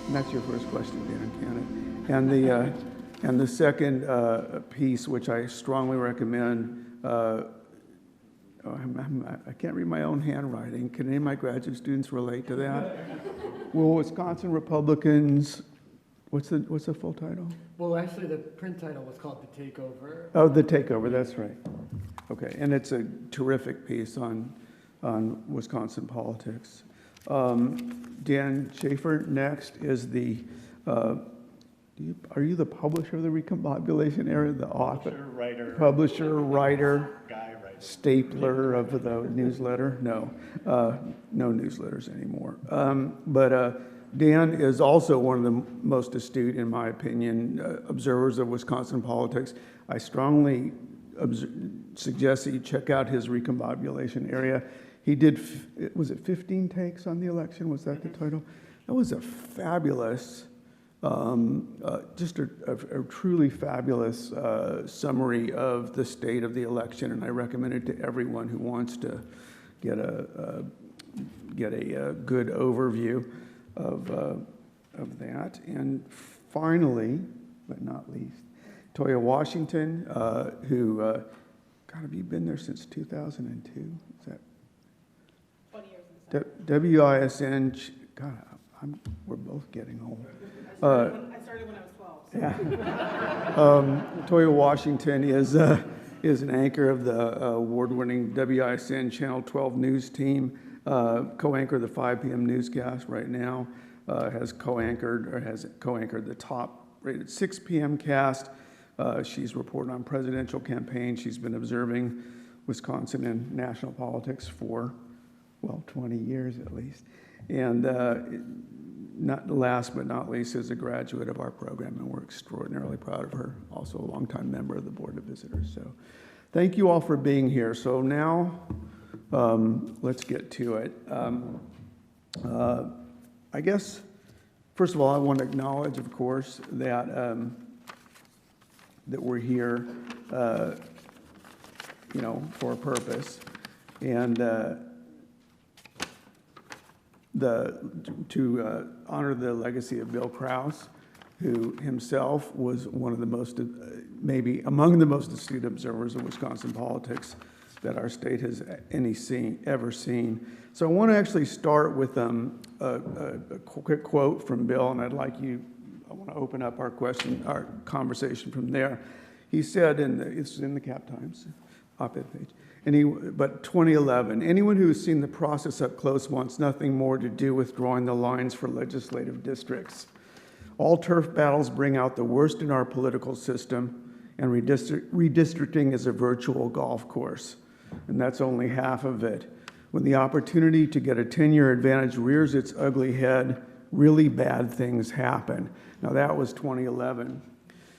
And that's your first question, Dan, can it? And the second piece, which I strongly recommend, I can't read my own handwriting. Can any of my graduate students relate to that? Will Wisconsin Republicans, what's the full title? Well, actually, the print title was called The Takeover. Oh, The Takeover, that's right. Okay, and it's a terrific piece on Wisconsin politics. Dan Schaefer, next is the, are you the publisher of the Recombobulation Era, the author? Publisher, writer, guy, writer. Stapler of the newsletter? No, no newsletters anymore. But Dan is also one of the most astute, in my opinion, observers of Wisconsin politics. I strongly suggest that you check out his Recombobulation Area. He did, was it 15 takes on the election? Was that the title? That was a fabulous, just a truly fabulous summary of the state of the election, and I recommend it to everyone who wants to get a good overview of that. And finally, but not least, Toya Washington, who, God, have you been there since 2002? Is that 20 years. WISN? God, we're both getting old. I started when I was 12. So. Yeah. Toya Washington is an anchor of the award-winning WISN Channel 12 news team. Co-anchor the 5 p.m. newscast right now. Has co-anchored the top-rated 6 p.m. cast. She's reported on presidential campaigns. She's been observing Wisconsin and national politics for, well, 20 years at least. And not last but not least, is a graduate of our program, and we're extraordinarily proud of her. Also a longtime member of the Board of Visitors. So thank you all for being here. So now let's get to it. I guess, first of all, I want to acknowledge, of course, that that we're here, for a purpose, and to honor the legacy of Bill Krause, who himself was one of the most, maybe among the most astute observers of Wisconsin politics that our state has ever seen. So I want to actually start with a quick quote from Bill, and I want to open up our conversation from there. He said, it's in the Cap Times op-ed page, but 2011, anyone who has seen the process up close wants nothing more to do with drawing the lines for legislative districts. All turf battles bring out the worst in our political system, and redistricting is a virtual golf course, and that's only half of it. When the opportunity to get a 10-year advantage rears its ugly head, really bad things happen. Now that was 2011.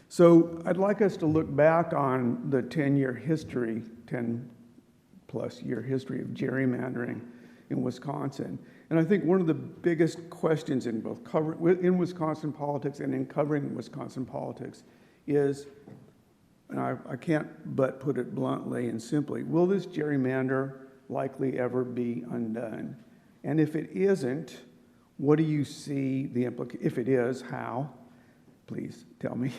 So I'd like us to look back on the 10-year history, 10-plus year history of gerrymandering in Wisconsin. And I think one of the biggest questions in both in Wisconsin politics and in covering Wisconsin politics is, and I can't but put it bluntly and simply, will this gerrymander likely ever be undone? And if it isn't, what do you see the implications? If it is, how? Please tell me.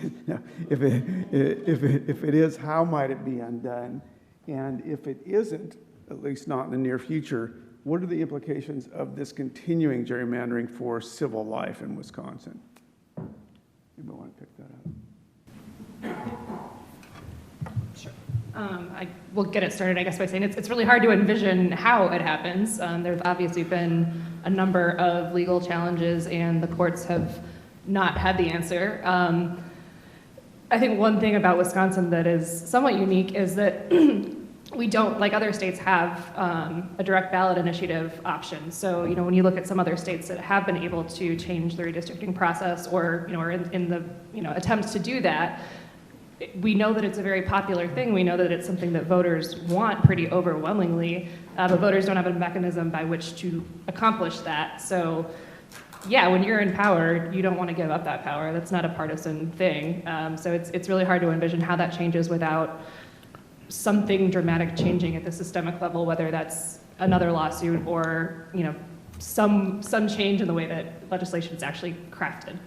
If it is, how might it be undone? And if it isn't, at least not in the near future, what are the implications of this continuing gerrymandering for civil life in Wisconsin? Anybody want to pick that up? Sure. I will get it started, I guess, by saying it's really hard to envision how it happens. There's obviously been a number of legal challenges, and the courts have not had the answer. I think one thing about Wisconsin that is somewhat unique is that we don't, like other states, have a direct ballot initiative option. So, when you look at some other states that have been able to change the redistricting process, or are in the attempts to do that, we know that it's a very popular thing. We know that it's something that voters want pretty overwhelmingly, but voters don't have a mechanism by which to accomplish that. So, yeah, when you're in power, you don't want to give up that power. That's not a partisan thing. So it's really hard to envision how that changes without something dramatic changing at the systemic level, whether that's another lawsuit or some change in the way that legislation is actually crafted.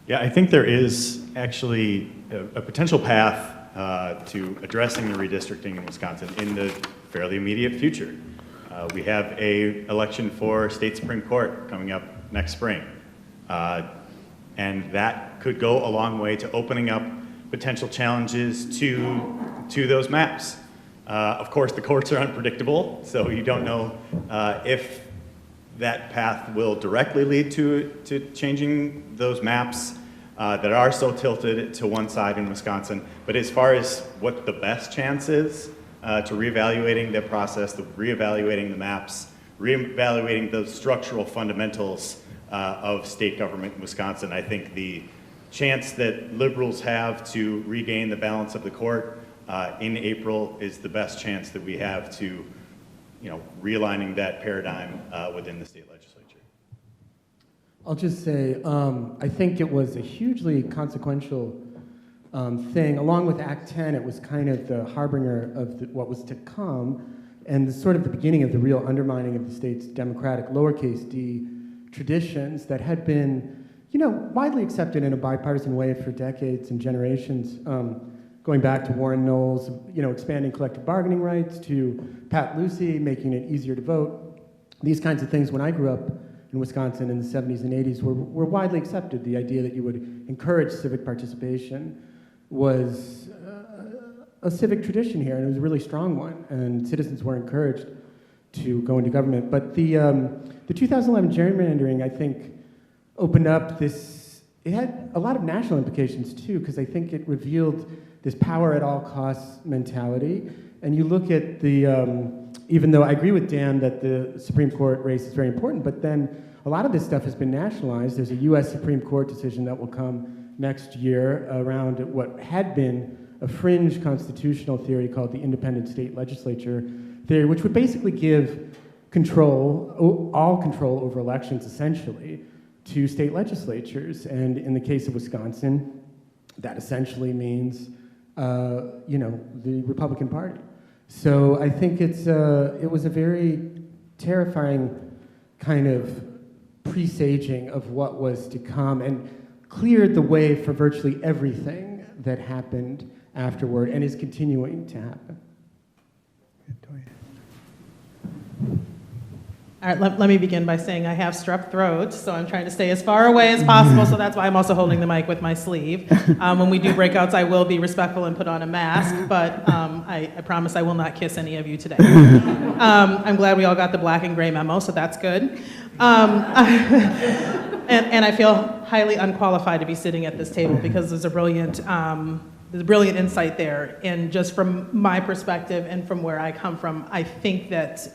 Yeah, I think there is actually a potential path to addressing the redistricting in Wisconsin in the fairly immediate future. We have an election for state Supreme Court coming up next spring. And that could go a long way to opening up potential challenges to those maps. Of course, the courts are unpredictable, so you don't know if that path will directly lead to changing those maps that are so tilted to one side in Wisconsin. But as far as what the best chance is to reevaluating the process, reevaluating the maps, reevaluating the structural fundamentals of state government in Wisconsin, I think the chance that liberals have to regain the balance of the court in April is the best chance that we have to, realigning that paradigm within the state legislature. I'll just say, I think it was a hugely consequential thing. Along with Act 10, it was kind of the harbinger of what was to come, and sort of the beginning of the real undermining of the state's democratic lowercase d traditions that had been, widely accepted in a bipartisan way for decades and generations, going back to Warren Knowles, expanding collective bargaining rights, to Pat Lucey, making it easier to vote. These kinds of things, when I grew up in Wisconsin in the 70s and 80s, were widely accepted. The idea that you would encourage civic participation was a civic tradition here, and it was a really strong one, and citizens were encouraged to go into government. But the 2011 gerrymandering, I think, opened up this, it had a lot of national implications too, because I think it revealed this power at all costs mentality. And you look at even though I agree with Dan that the Supreme Court race is very important, but then a lot of this stuff has been nationalized. There's a US Supreme Court decision that will come next year around what had been a fringe constitutional theory called the independent state legislature theory, which would basically give all control over elections essentially to state legislatures. And in the case of Wisconsin, that essentially means the Republican Party. So I think it was a very terrifying kind of presaging of what was to come, and cleared the way for virtually everything that happened afterward and is continuing to happen. All right, let me begin by saying I have strep throat, so I'm trying to stay as far away as possible, so that's why I'm also holding the mic with my sleeve. When we do breakouts, I will be respectful and put on a mask, but I promise I will not kiss any of you today. I'm glad we all got the black and gray memo, so that's good. And I feel highly unqualified to be sitting at this table because there's a brilliant insight there. And just from my perspective and from where I come from, I think that,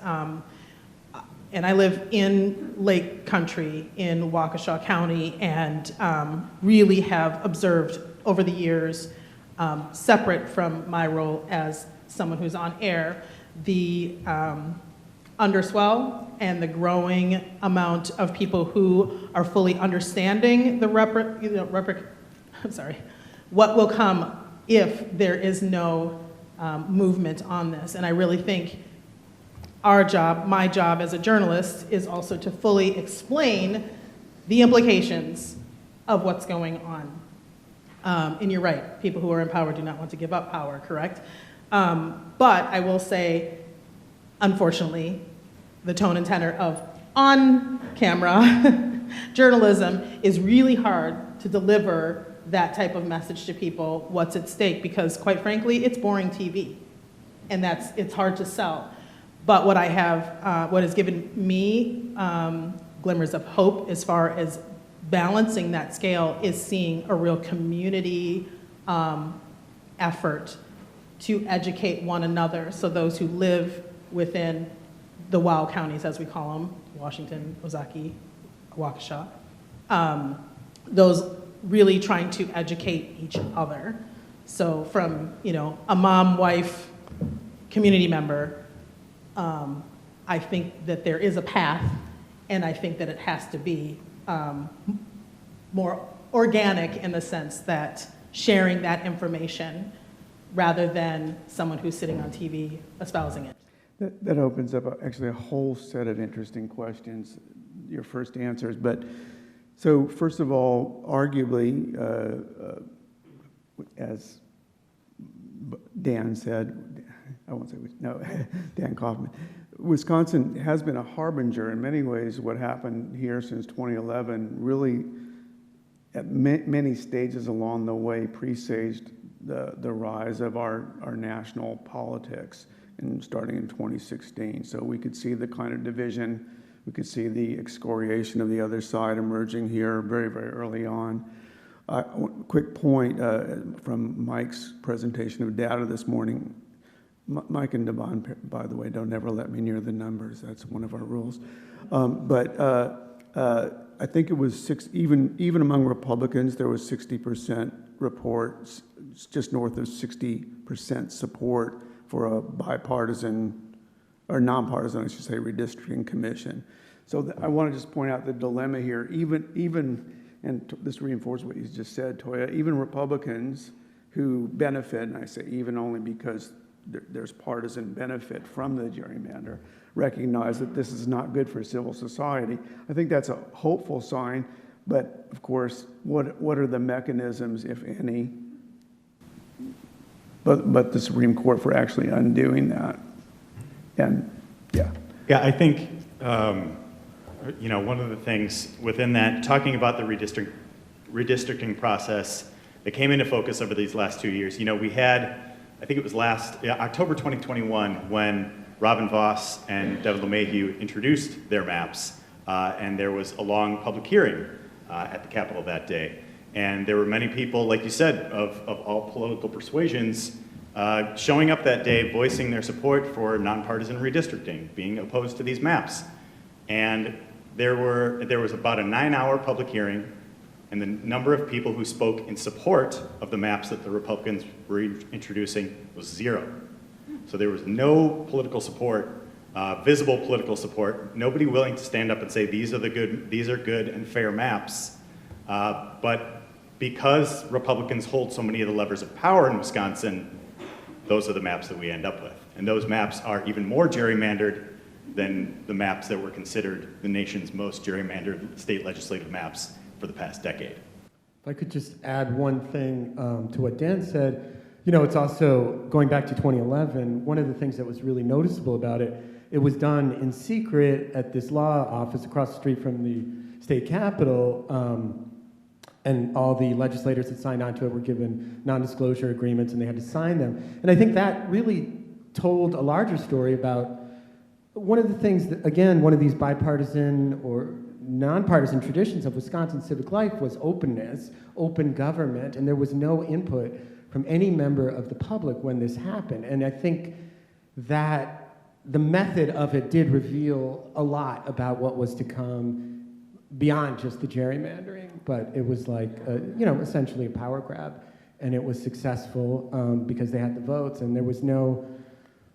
and I live in Lake Country in Waukesha County, and really have observed over the years, separate from my role as someone who's on air, the underswell and the growing amount of people who are fully understanding the what will come if there is no movement on this. And I really think our job, my job as a journalist, is also to fully explain the implications of what's going on. And you're right, people who are in power do not want to give up power, correct? But I will say, unfortunately, the tone and tenor of on-camera journalism is really hard to deliver that type of message to people, what's at stake, because quite frankly, it's boring TV, and it's hard to sell. But what has given me glimmers of hope as far as balancing that scale is seeing a real community effort to educate one another. So those who live within the WOW counties, as we call them, Washington, Ozaukee, Waukesha, those really trying to educate each other. So from, a mom, wife, community member, I think that there is a path, and I think that it has to be more organic in the sense that sharing that information rather than someone who's sitting on TV espousing it. That opens up actually a whole set of interesting questions, your first answers. But so first of all, arguably, as Dan said, I won't say, no, Dan Kaufman, Wisconsin has been a harbinger in many ways. What happened here since 2011 really, at many stages along the way, presaged the rise of our national politics, and starting in 2016. So we could see the kind of division, we could see the excoriation of the other side emerging here very, very early on. Quick point from Mike's presentation of data this morning. Mike and Devon, by the way, don't ever let me near the numbers. That's one of our rules. I think it was even among Republicans, there was 60% reports, just north of 60% support for a bipartisan, or nonpartisan, I should say, redistricting commission. So I want to just point out the dilemma here. And this reinforces what you just said, Toya, even Republicans who benefit, and I say even only because there's partisan benefit from the gerrymander, recognize that this is not good for civil society. I think that's a hopeful sign, but of course, what are the mechanisms, if any, but the Supreme Court for actually undoing that? And yeah. Yeah, I think, one of the things within that, talking about the redistricting process that came into focus over these last 2 years, we had, I think it was October 2021, when Robin Voss and Devin LeMahieu introduced their maps, and there was a long public hearing at the Capitol that day. And there were many people, like you said, of all political persuasions, showing up that day, voicing their support for nonpartisan redistricting, being opposed to these maps. And there was about a 9-hour public hearing, and the number of people who spoke in support of the maps that the Republicans were introducing was 0. So there was no political support, visible political support, nobody willing to stand up and say these are good and fair maps. But because Republicans hold so many of the levers of power in Wisconsin, those are the maps that we end up with. And those maps are even more gerrymandered than the maps that were considered the nation's most gerrymandered state legislative maps for the past decade. If I could just add one thing to what Dan said, it's also, going back to 2011, one of the things that was really noticeable about it, it was done in secret at this law office across the street from the state capitol, and all the legislators that signed onto it were given non-disclosure agreements, and they had to sign them. And I think that really told a larger story about one of the things that, again, one of these bipartisan or nonpartisan traditions of Wisconsin civic life was openness, open government, and there was no input from any member of the public when this happened. And I think that the method of it did reveal a lot about what was to come beyond just the gerrymandering, but it was like, essentially a power grab, and it was successful because they had the votes, and there was no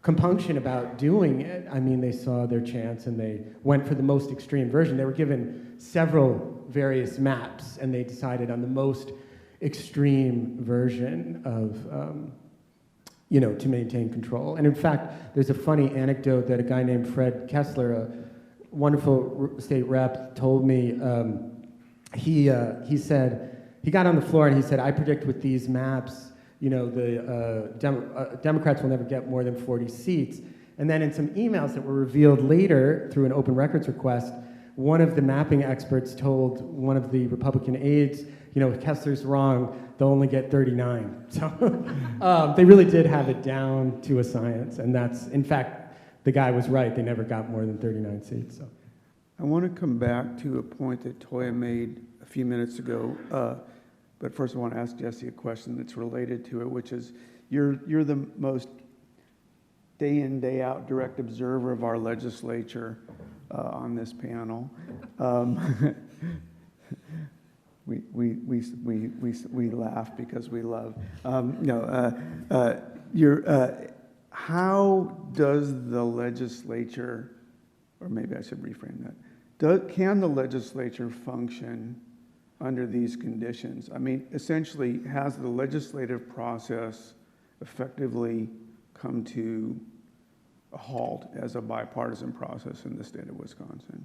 compunction about doing it. I mean, they saw their chance and they went for the most extreme version. They were given several various maps, and they decided on the most extreme version of, to maintain control. And in fact, there's a funny anecdote that a guy named Fred Kessler, a wonderful state rep, told me. He said, he got on the floor and he said, I predict with these maps, the Democrats will never get more than 40 seats. And then in some emails that were revealed later through an open records request, one of the mapping experts told one of the Republican aides, Kessler's wrong, they'll only get 39. So they really did have it down to a science. And that's, in fact, the guy was right. They never got more than 39 seats. So. I want to come back to a point that Toya made a few minutes ago. But first I want to ask Jesse a question that's related to it, which is, you're the most day in, day out direct observer of our legislature on this panel. We laugh because we love. How does the legislature, or maybe I should reframe that, can the legislature function under these conditions? I mean, essentially, has the legislative process effectively come to a halt as a bipartisan process in the state of Wisconsin?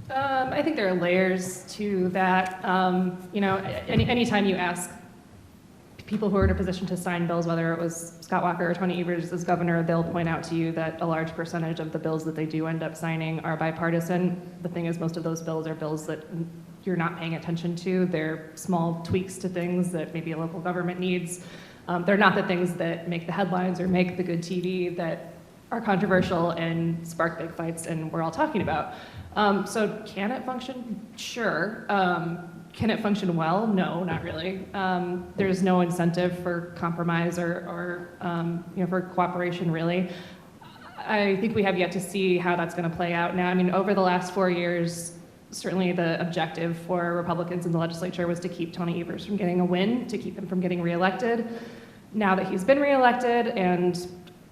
I think there are layers to that. You know, anytime you ask people who are in a position to sign bills, whether it was Scott Walker or Tony Evers as governor, they'll point out to you that a large percentage of the bills that they do end up signing are bipartisan. The thing is, most of those bills are bills that you're not paying attention to. They're small tweaks to things that maybe a local government needs. They're not the things that make the headlines or make the good TV that are controversial and spark big fights and we're all talking about. So can it function? Sure. Can it function well? No, not really. There's no incentive for compromise or you know, for cooperation, really. I think we have yet to see how that's going to play out now. I mean, over the last 4 years, certainly the objective for Republicans in the legislature was to keep Tony Evers from getting a win, to keep him from getting reelected. Now that he's been reelected and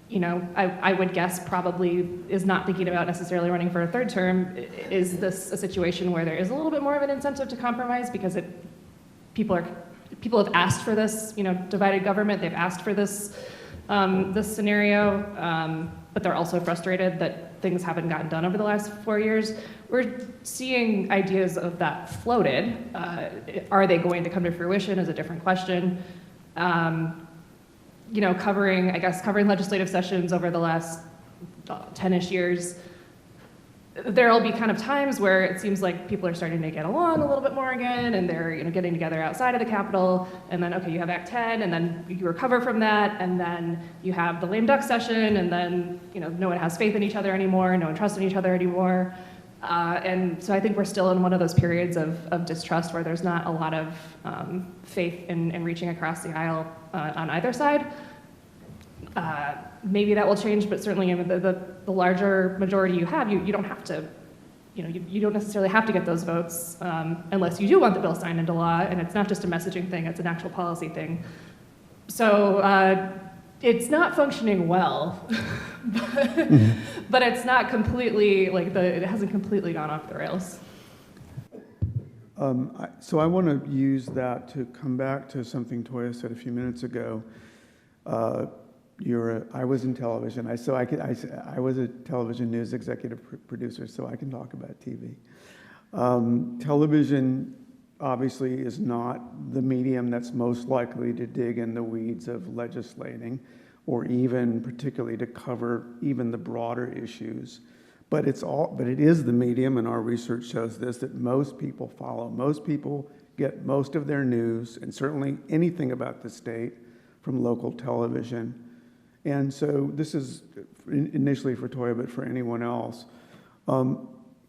you know, I would guess probably is not thinking about necessarily running for a third term, is this a situation where there is a little bit more of an incentive to compromise because people have asked for this, you know, divided government, they've asked for this, this scenario, but they're also frustrated that things haven't gotten done over the last 4 years. We're seeing ideas of that floated. Are they going to come to fruition is a different question. You know, covering legislative sessions over the last 10-ish years, there'll be kind of times where it seems like people are starting to get along a little bit more again, and they're, you know, getting together outside of the Capitol, and then, okay, you have Act 10, and then you recover from that, and then you have the lame duck session, and then, you know, no one has faith in each other anymore, no one trusts in each other anymore. And so I think we're still in one of those periods of distrust where there's not a lot of faith in reaching across the aisle on either side. Maybe that will change, but certainly the larger majority you have, you don't have to, you know, you don't necessarily have to get those votes unless you do want the bill signed into law, and it's not just a messaging thing, it's an actual policy thing. So it's not functioning well, but it's not completely, like, it hasn't completely gone off the rails. So I want to use that to come back to something Toya said a few minutes ago. I was in television, I was a television news executive producer, so I can talk about TV. Television obviously is not the medium that's most likely to dig in the weeds of legislating, or even particularly to cover even the broader issues. But it is the medium, and our research shows this, that most people follow. Most people get most of their news, and certainly anything about the state, from local television. And so this is initially for Toya, but for anyone else.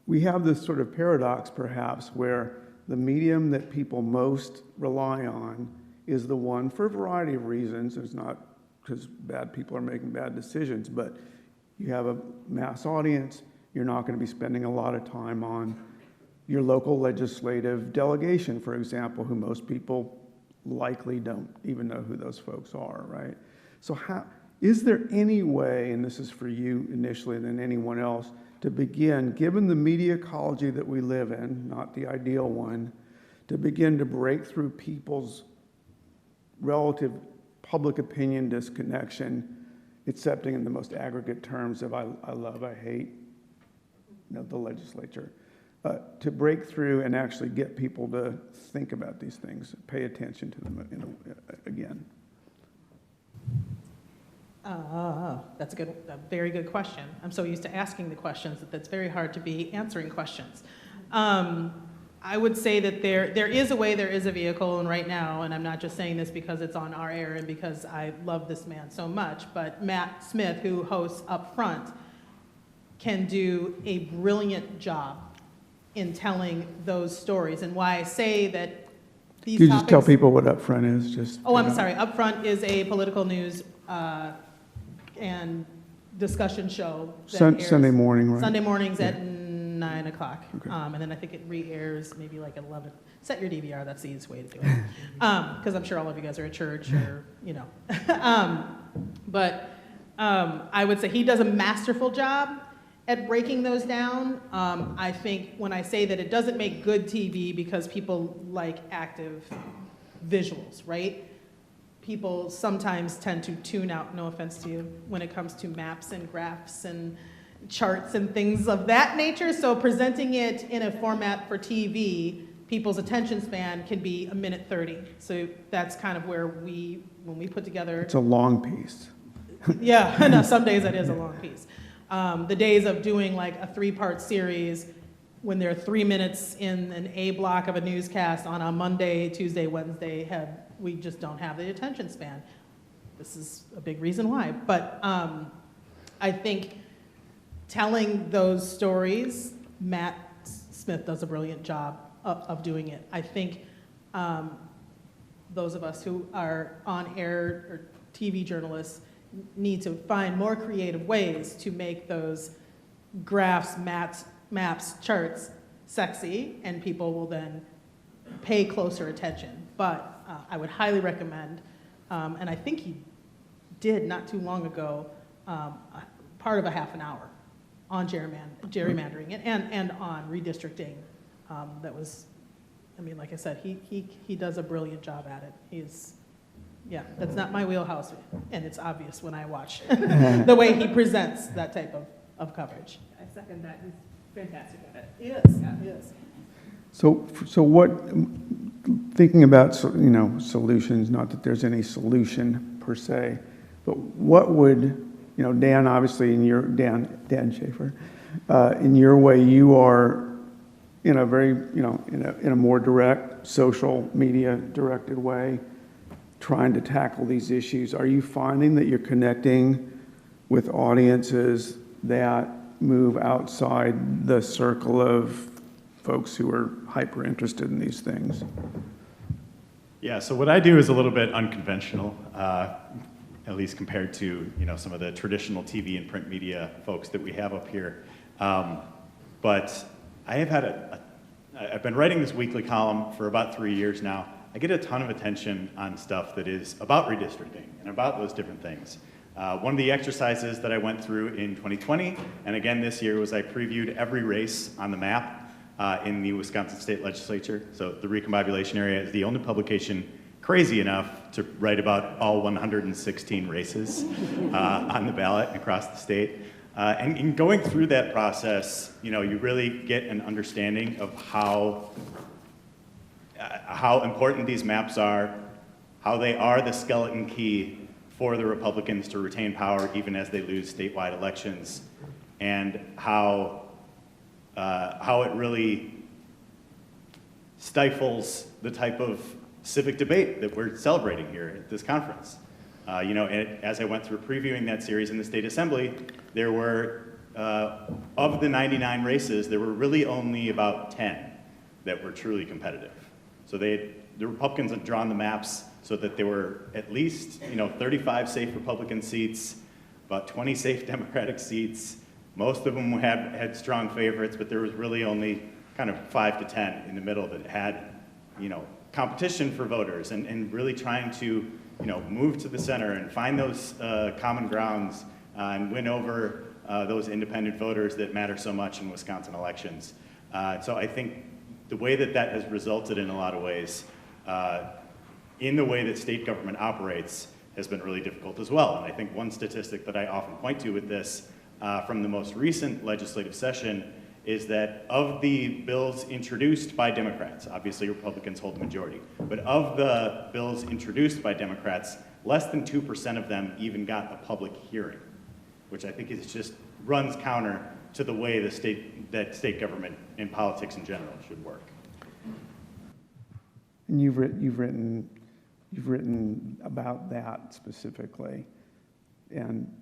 We have this sort of paradox, perhaps, where the medium that people most rely on is the one, for a variety of reasons. It's not because bad people are making bad decisions, but you have a mass audience. You're not going to be spending a lot of time on your local legislative delegation, for example, who most people likely don't even know who those folks are, right? So is there any way, and this is for you initially and then anyone else, to begin, given the media ecology that we live in, not the ideal one, to begin to break through people's relative public opinion disconnection, accepting in the most aggregate terms of I love, I hate, you know, the legislature, to break through and actually get people to think about these things, pay attention to them again? That's a very good question. I'm so used to asking the questions that it's very hard to be answering questions. I would say that there is a way, there is a vehicle, and right now, and I'm not just saying this because it's on our air and because I love this man so much, but Matt Smith, who hosts Up Front, can do a brilliant job in telling those stories. And why I say that these Could you topics... just tell people what Upfront is? Just I'm sorry. Upfront is a political news and discussion show that airs Sunday morning, right? Sunday mornings at 9 o'clock. Okay. And then I think it re-airs maybe like at 11. Set your DVR, that's the easiest way to do it. Because I'm sure all of you guys are at church or, you know. But I would say he does a masterful job at breaking those down. I think when I say that it doesn't make good TV because people like active visuals, right? people sometimes tend to tune out, no offense to you, when it comes to maps and graphs and charts and things of that nature. So presenting it in a format for TV, people's attention span can be a minute 30. So that's kind of where when we put together. It's a long piece. Yeah, no, some days that is a long piece. The days of doing like a 3-part series when there are 3 minutes in an A block of a newscast on a Monday, Tuesday, Wednesday, we just don't have the attention span. This is a big reason why. But I think telling those stories, Matt Smith does a brilliant job of doing it. I think those of us who are on-air or TV journalists need to find more creative ways to make those graphs, maps, charts sexy, and people will then pay closer attention. But I would highly recommend, and I think he did not too long ago, part of a half an hour on gerrymandering and on redistricting. That was, I mean, like I said, he does a brilliant job at it. Yeah, that's not my wheelhouse, and it's obvious when I watch the way he presents that type of coverage. I second that. He's fantastic at it. He is, he is. So what, thinking about, solutions, not that there's any solution per se, but what would, Dan, obviously Dan Schaefer, in your way, you are in a very, in a more direct, social media directed way, trying to tackle these issues. Are you finding that you're connecting with audiences that move outside the circle of folks who are hyper interested in these things? Yeah, so what I do is a little bit unconventional, at least compared to some of the traditional TV and print media folks that we have up here. But I have I've been writing this weekly column for about 3 years now. I get a ton of attention on stuff that is about redistricting and about those different things. One of the exercises that I went through in 2020, and again this year, was I previewed every race on the map in the Wisconsin State Legislature. So the Recombobulation Area is the only publication crazy enough to write about all 116 races on the ballot across the state. And in going through that process, you really get an understanding of how important these maps are, how they are the skeleton key for the Republicans to retain power even as they lose statewide elections, and how it really stifles the type of civic debate that we're celebrating here at this conference. As I went through previewing that series in the State Assembly, there were, of the 99 races, there were really only about 10 that were truly competitive. So the Republicans had drawn the maps so that there were at least 35 safe Republican seats, about 20 safe Democratic seats. Most of them had strong favorites, but there was really only kind of 5 to 10 in the middle that had competition for voters, and really trying to move to the center and find those common grounds and win over those independent voters that matter so much in Wisconsin elections. So I think the way that has resulted in a lot of ways, in the way that state government operates, has been really difficult as well. And I think one statistic that I often point to with this from the most recent legislative session is that of the bills introduced by Democrats, obviously Republicans hold the majority, but of the bills introduced by Democrats, less than 2% of them even got a public hearing, which I think is just runs counter to the way that state government and politics in general should work. And you've written about that specifically, and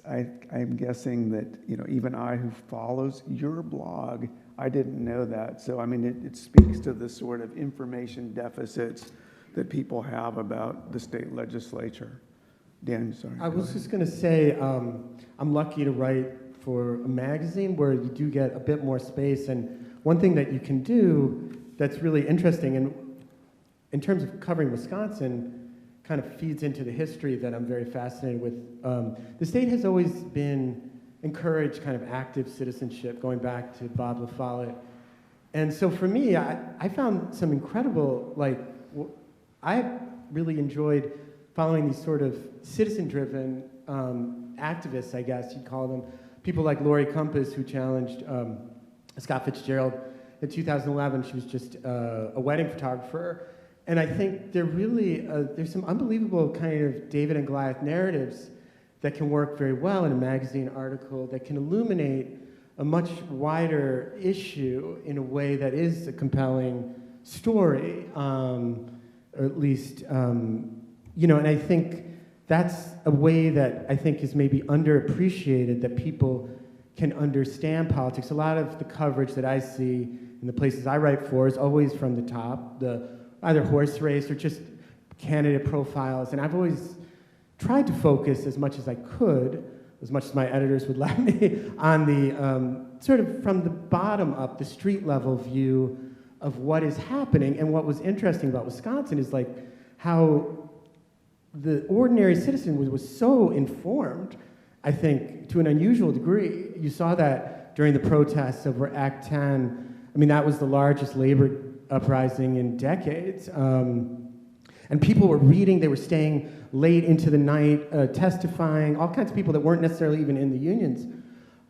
I'm guessing that even I, who follows your blog, I didn't know that. So I mean, it speaks to the sort of information deficits that people have about the state legislature. Dan, sorry. I was just going to say, I'm lucky to write for a magazine where you do get a bit more space, and one thing that you can do that's really interesting, and in terms of covering Wisconsin, kind of feeds into the history that I'm very fascinated with. The state has always been encouraged kind of active citizenship, going back to Bob La Follette. And so for me, I found some incredible, really enjoyed following these sort of citizen-driven activists, I guess you'd call them. People like Lori Compass, who challenged Scott Fitzgerald in 2011. She was just a wedding photographer. And I think there's some unbelievable kind of David and Goliath narratives that can work very well in a magazine article that can illuminate a much wider issue in a way that is a compelling story, or at least, and I think that's a way that I think is maybe underappreciated, that people can understand politics. A lot of the coverage that I see in the places I write for is always from the top, either horse race or just candidate profiles, and I've always tried to focus as much as I could, as much as my editors would let me, on the sort of from the bottom up, the street level view of what is happening. And what was interesting about Wisconsin is like how the ordinary citizen was so informed, I think, to an unusual degree. You saw that during the protests over Act 10. I mean, that was the largest labor uprising in decades. And people were reading, they were staying late into the night, testifying, all kinds of people that weren't necessarily even in the unions.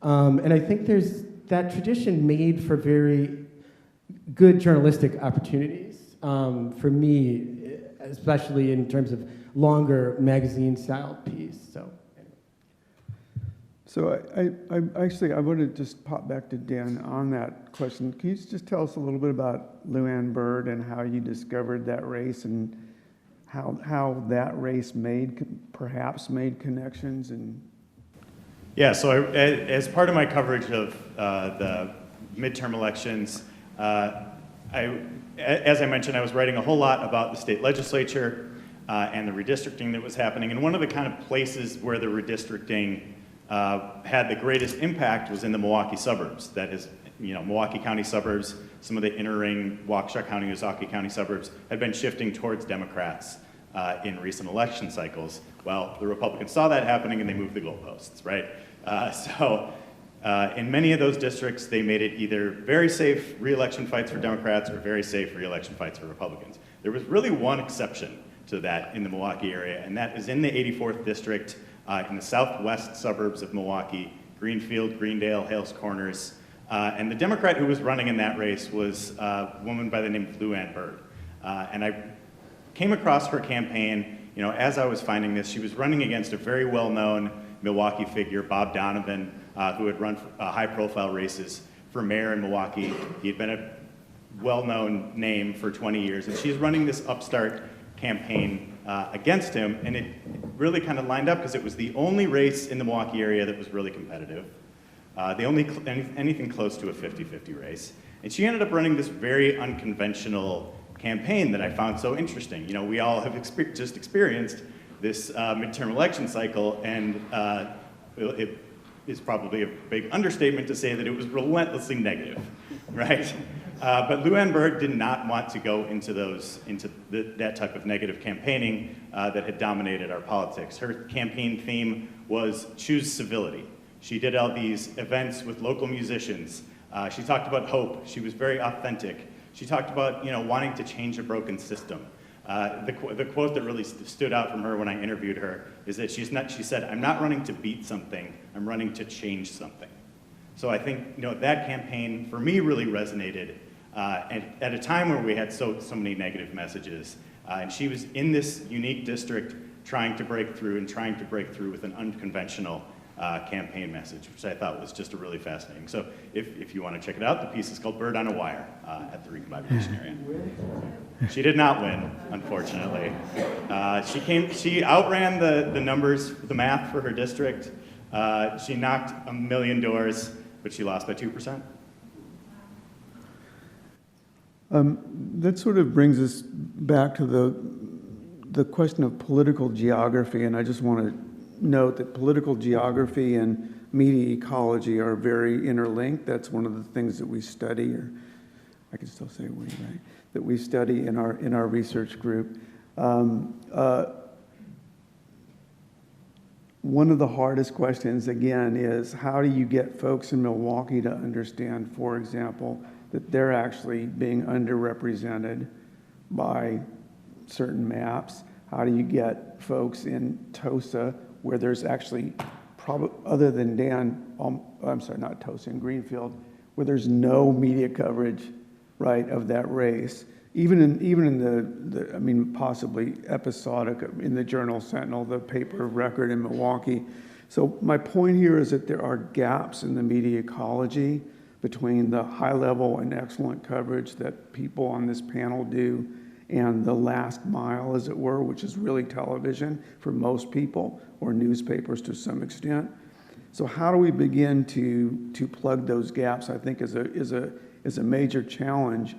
And I think there's that tradition made for very good journalistic opportunities for me, especially in terms of longer magazine-style piece. So I want to just pop back to Dan on that question. Can you just tell us a little bit about Luann Byrd and how you discovered that race and how that race perhaps made connections? And Yeah, so as part of my coverage of the midterm elections, as I mentioned, I was writing a whole lot about the state legislature and the redistricting that was happening. And one of the kind of places where the redistricting had the greatest impact was in the Milwaukee suburbs. That is, Milwaukee County suburbs, some of the inner ring Waukesha County, Ozaukee County suburbs had been shifting towards Democrats in recent election cycles. Well, the Republicans saw that happening and they moved the goalposts, right? So in many of those districts, they made it either very safe re-election fights for Democrats or very safe re-election fights for Republicans. There was really one exception to that in the Milwaukee area, and that is in the 84th district in the southwest suburbs of Milwaukee, Greenfield, Greendale, Hales Corners. And the Democrat who was running in that race was a woman by the name of Luann Byrd. And I came across her campaign, as I was finding this. She was running against a very well-known Milwaukee figure, Bob Donovan, who had run high-profile races for mayor in Milwaukee. He had been a well-known name for 20 years, and she's running this upstart campaign against him, and it really kind of lined up because it was the only race in the Milwaukee area that was really competitive. The only anything close to a 50-50 race. And she ended up running this very unconventional campaign that I found so interesting. We all have just experienced this midterm election cycle, and it is probably a big understatement to say that it was relentlessly negative, right? But Luann Byrd did not want to go into that type of negative campaigning that had dominated our politics. Her campaign theme was choose civility. She did all these events with local musicians. She talked about hope. She was very authentic. She talked about wanting to change a broken system. The quote that really stood out from her when I interviewed her is that she said, "I'm not running to beat something, I'm running to change something." So I think that campaign for me really resonated at a time where we had so many negative messages. And she was in this unique district trying to break through with an unconventional campaign message, which I thought was just a really fascinating. So if you want to check it out, the piece is called Bird on a Wire at the Recombobulation area. She did not win, unfortunately. She outran the numbers, the math for her district. She knocked 1 million doors, but she lost by 2%. That sort of brings us back to the question of political geography, and I just want to note that political geography and media ecology are very interlinked. That's one of the things that we study, or I can still say we, right? That we study in our research group. One of the hardest questions, again, is how do you get folks in Milwaukee to understand, for example, that they're actually being underrepresented by certain maps? How do you get folks in Tosa, where there's actually, other than I'm sorry, not Tosa, in Greenfield, where there's no media coverage, right, of that race. Even in the I mean, possibly episodic in the Journal Sentinel, the paper of record in Milwaukee. So my point here is that there are gaps in the media ecology between the high level and excellent coverage that people on this panel do and the last mile, as it were, which is really television for most people, or newspapers to some extent. So how do we begin to plug those gaps, I think is a major challenge.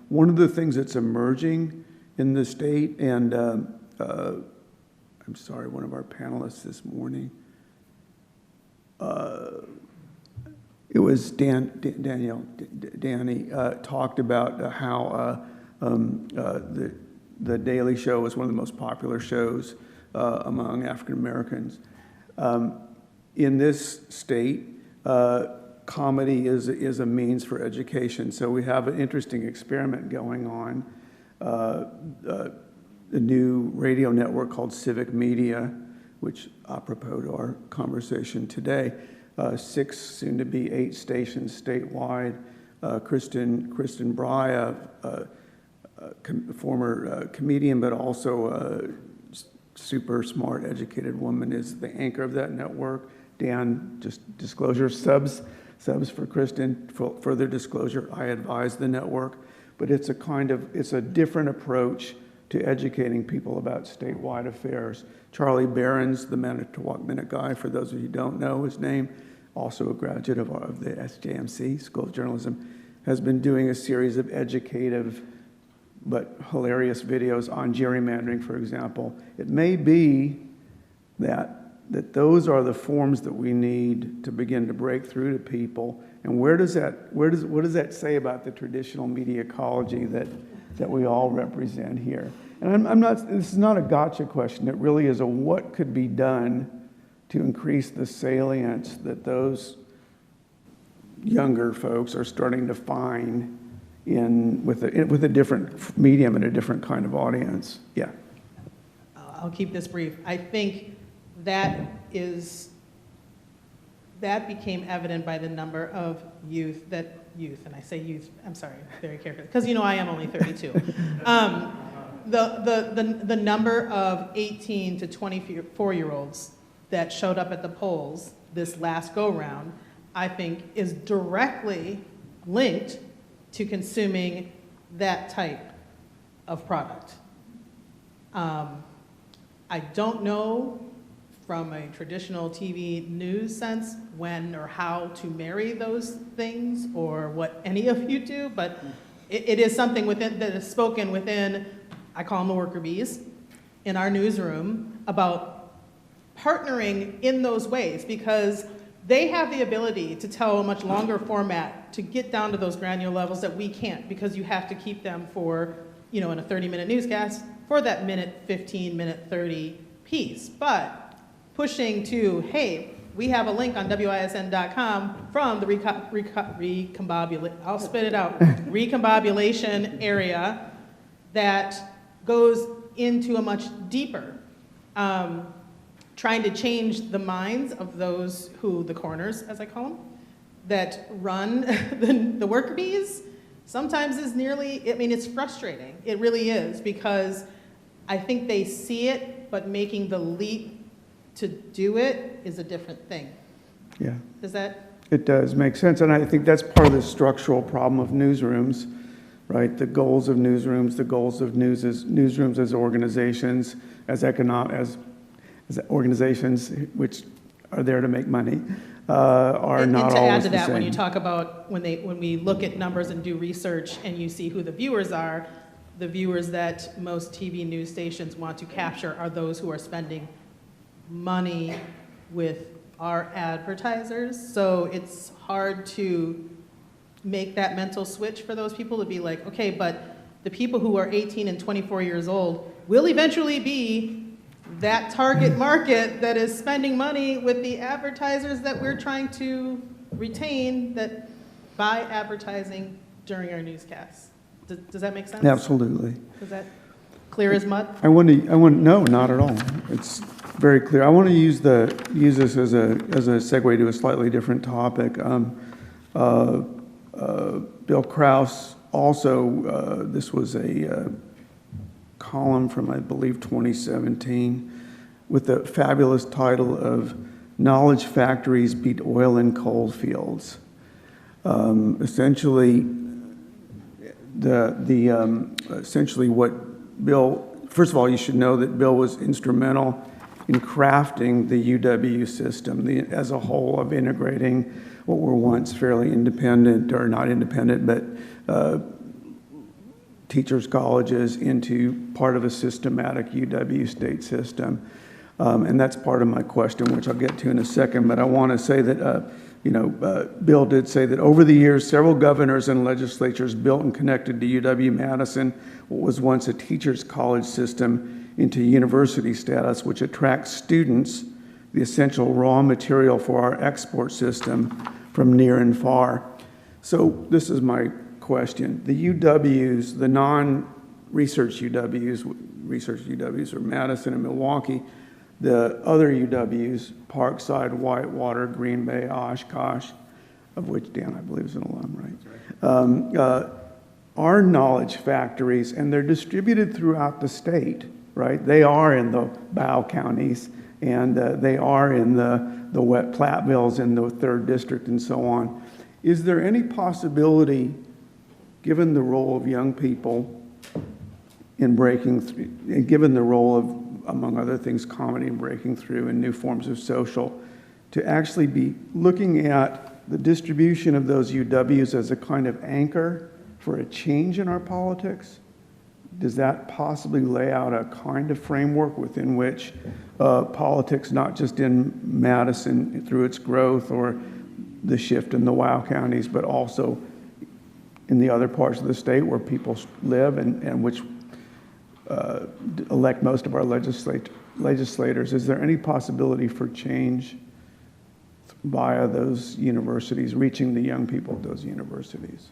One of the things that's emerging in the state, and I'm sorry, one of our panelists this morning, it was Danny talked about how the Daily Show was one of the most popular shows among African Americans. In this state, comedy is a means for education. So we have an interesting experiment going on. A new radio network called Civic Media, which apropos to our conversation today, 6, soon to be 8 stations statewide. Kristen Breyer, former comedian, but also a super smart, educated woman, is the anchor of that network. Dan, just disclosure, subs for Kristen. Further disclosure, I advise the network. But it's a different approach to educating people about statewide affairs. Charlie Barron's, the Manitowoc Minute guy, for those of you who don't know his name, also a graduate of the SJMC, School of Journalism, has been doing a series of educative but hilarious videos on gerrymandering, for example. It may be that those are the forms that we need to begin to break through to people. And what does that say about the traditional media ecology that we all represent here? And this is not a gotcha question. It really is a what could be done to increase the salience that those younger folks are starting to find with a different medium and a different kind of audience. Yeah. I'll keep this brief. I think that became evident by the number of youth, and I say youth, I'm sorry, very carefully, because I am only 32. The number of 18 to 24-year-olds that showed up at the polls this last go-round, I think, is directly linked to consuming that type of product. I don't know from a traditional TV news sense when or how to marry those things or what any of you do, but it is something that is spoken within, I call them the worker bees, in our newsroom about partnering in those ways, because they have the ability to tell a much longer format to get down to those granular levels that we can't, because you have to keep them for, in a 30-minute newscast for that minute 15, minute 30 piece. But pushing to, hey, we have a link on WISN.com from the recombobulation area that goes into a much deeper, trying to change the minds of those the corners, as I call them, that run the worker bees, sometimes is it's frustrating. It really is, because I think they see it, but making the leap to do it is a different thing. Yeah. Does that? It does make sense, and I think that's part of the structural problem of newsrooms, right? The goals of newsrooms, the goals of newsrooms as organizations, as organizations which are there to make money, are not always the same. And to add to that, when you talk about when we look at numbers and do research, and you see who the viewers are, the viewers that most TV news stations want to capture are those who are spending money with our advertisers. So it's hard to make that mental switch for those people to be like, okay, but the people who are 18 and 24 years old will eventually be that target market that is spending money with the advertisers that we're trying to retain that buy advertising during our newscasts. Does that make sense? Absolutely. Does that? Clear as mud? no, not at all. It's very clear. I want to use this as a segue to a slightly different topic. Bill Krause also, this was a column from, I believe, 2017, with the fabulous title of "Knowledge Factories Beat Oil and Coal Fields." Essentially, essentially what Bill, first of all, you should know that Bill was instrumental in crafting the UW system as a whole, of integrating what were once fairly independent, or not independent, but teachers' colleges into part of a systematic UW state system. And that's part of my question, which I'll get to in a second. But I want to say that, Bill did say that over the years, several governors and legislatures built and connected to UW-Madison what was once a teachers' college system into university status, which attracts students, the essential raw material for our export system from near and far. So this is my question. The UWs, the non-research UWs are Madison and Milwaukee. The other UWs, Parkside, Whitewater, Green Bay, Oshkosh, of which Dan, I believe, is an alum, right? Are knowledge factories, and they're distributed throughout the state, right? They are in the Bow counties, and they are in the wet Platteville's in the 3rd District and so on. Is there any possibility, given the role of young people in breaking through, given the role of, among other things, comedy and breaking through and new forms of social, to actually be looking at the distribution of those UWs as a kind of anchor for a change in our politics? Does that possibly lay out a kind of framework within which politics, not just in Madison through its growth or the shift in the WOW counties, but also in the other parts of the state where people live and which elect most of our legislators, is there any possibility for change via those universities, reaching the young people at those universities?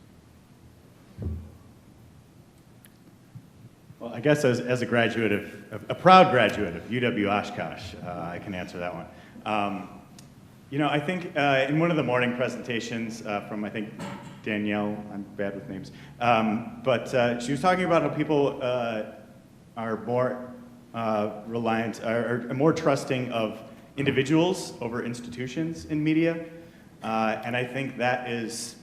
Well, I guess as a graduate a proud graduate of UW Oshkosh, I can answer that one. I think in one of the morning presentations from, I think, Danielle, I'm bad with names, but she was talking about how people are more reliant, are more trusting of individuals over institutions in media. And I think that is,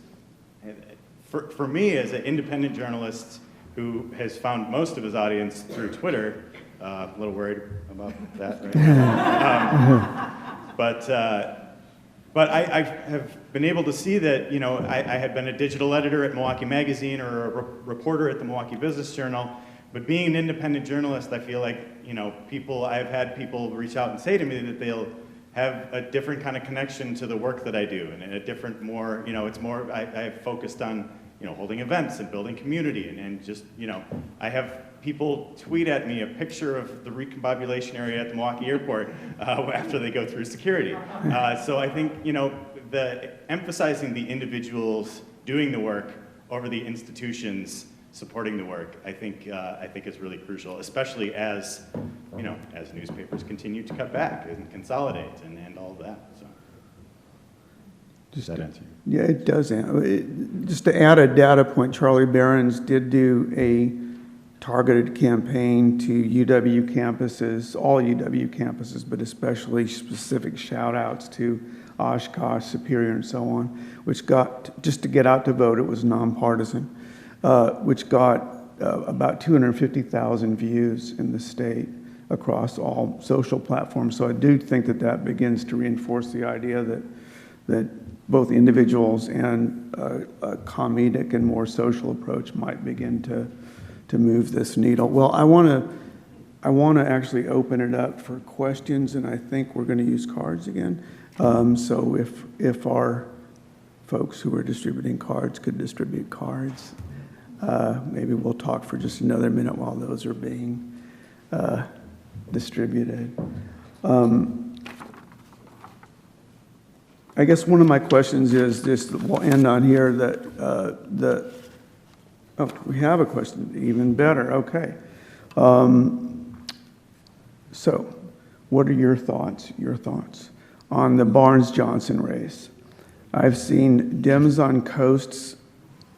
for me as an independent journalist who has found most of his audience through Twitter, a little worried about that right now. But I have been able to see that, I had been a digital editor at Milwaukee Magazine or a reporter at the Milwaukee Business Journal. But being an independent journalist, I feel like, I've had people reach out and say to me that they'll have a different kind of connection to the work that I do, and a different, more, it's more, I've focused on, holding events and building community, and just, I have people tweet at me a picture of the recombobulation area at the Milwaukee airport after they go through security. So I think, the emphasizing the individuals doing the work over the institutions supporting the work, I think is really crucial, especially as, as newspapers continue to cut back and consolidate and all of that. So. Does that answer? Yeah, it does. Just to add a data point, Charlie Barron's did do a targeted campaign to UW campuses, all UW campuses, but especially specific shout outs to Oshkosh, Superior, and so on, which got, just to get out to vote, it was nonpartisan, which got about 250,000 views in the state across all social platforms. So I do think that that begins to reinforce the idea that both individuals and a comedic and more social approach might begin to move this needle. Well, I want to actually open it up for questions, and I think we're going to use cards again. So if our folks who are distributing cards could distribute cards, maybe we'll talk for just another minute while those are being distributed. I guess one of my questions is this, we'll end on here, that oh, we have a question, even better, okay. So, what are your thoughts on the Barnes-Johnson race? I've seen Dems on coasts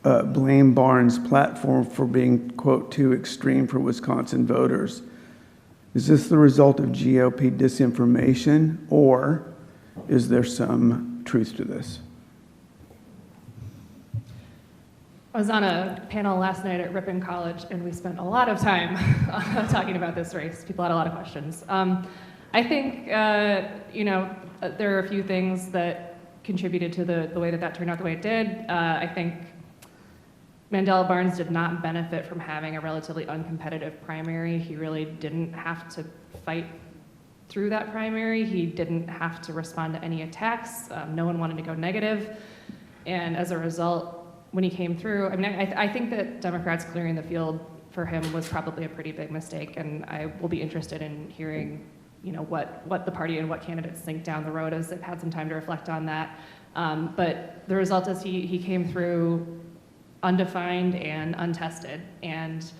blame Barnes' platform for being, quote, too extreme for Wisconsin voters. Is this the result of GOP disinformation, or is there some truth to this? I was on a panel last night at Ripon College, and we spent a lot of time talking about this race. People had a lot of questions. I think, there are a few things that contributed to the way that turned out the way it did. I think Mandela Barnes did not benefit from having a relatively uncompetitive primary. He really didn't have to fight through that primary. He didn't have to respond to any attacks. No one wanted to go negative. And as a result, when he came through, I think that Democrats clearing the field for him was probably a pretty big mistake, and I will be interested in hearing, what the party and what candidates think down the road as they've had some time to reflect on that. But the result is he came through undefined and untested, and